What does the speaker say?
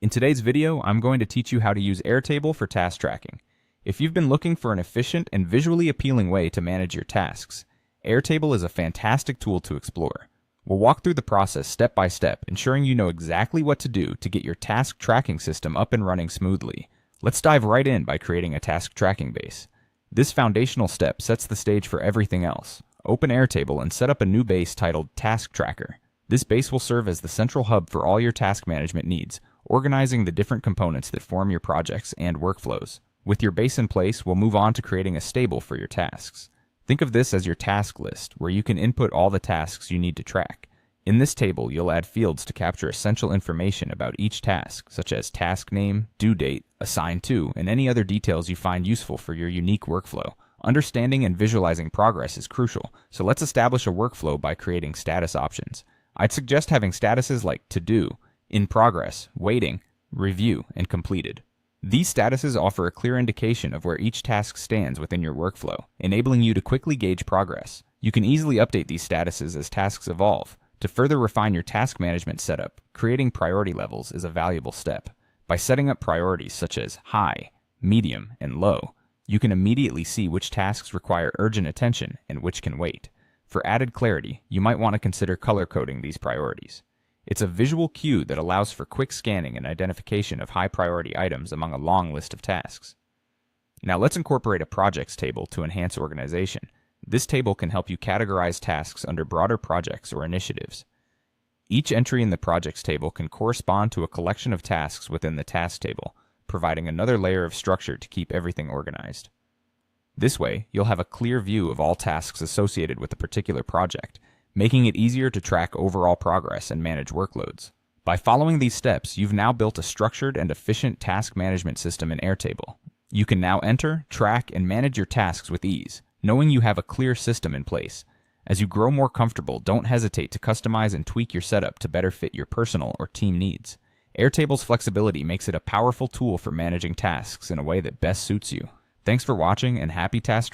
In today's video, I'm going to teach you how to use Airtable for task tracking. If you've been looking for an efficient and visually appealing way to manage your tasks, Airtable is a fantastic tool to explore. We'll walk through the process step by step, ensuring you know exactly what to do to get your task tracking system up and running smoothly. Let's dive right in by creating a task tracking base. This foundational step sets the stage for everything else. Open Airtable and set up a new base titled Task Tracker. This base will serve as the central hub for all your task management needs, organizing the different components that form your projects and workflows. With your base in place, we'll move on to creating a stable for your tasks. Think of this as your task list, where you can input all the tasks you need to track. In this table, you'll add fields to capture essential information about each task, such as task name, due date, assigned to, and any other details you find useful for your unique workflow. Understanding and visualizing progress is crucial, so let's establish a workflow by creating status options. I'd suggest having statuses like to do, in progress, waiting, review, and completed. These statuses offer a clear indication of where each task stands within your workflow, enabling you to quickly gauge progress. You can easily update these statuses as tasks evolve. To further refine your task management setup, creating priority levels is a valuable step. By setting up priorities such as high, medium, and low, you can immediately see which tasks require urgent attention and which can wait. For added clarity, you might want to consider color coding these priorities. It's a visual cue that allows for quick scanning and identification of high-priority items among a long list of tasks. Now let's incorporate a projects table to enhance organization. This table can help you categorize tasks under broader projects or initiatives. Each entry in the projects table can correspond to a collection of tasks within the task table, providing another layer of structure to keep everything organized. This way, you'll have a clear view of all tasks associated with a particular project, making it easier to track overall progress and manage workloads. By following these steps, you've now built a structured and efficient task management system in Airtable. You can now enter, track, and manage your tasks with ease, knowing you have a clear system in place. As you grow more comfortable, don't hesitate to customize and tweak your setup to better fit your personal or team needs. Airtable's flexibility makes it a powerful tool for managing tasks in a way that best suits you. Thanks for watching, and happy task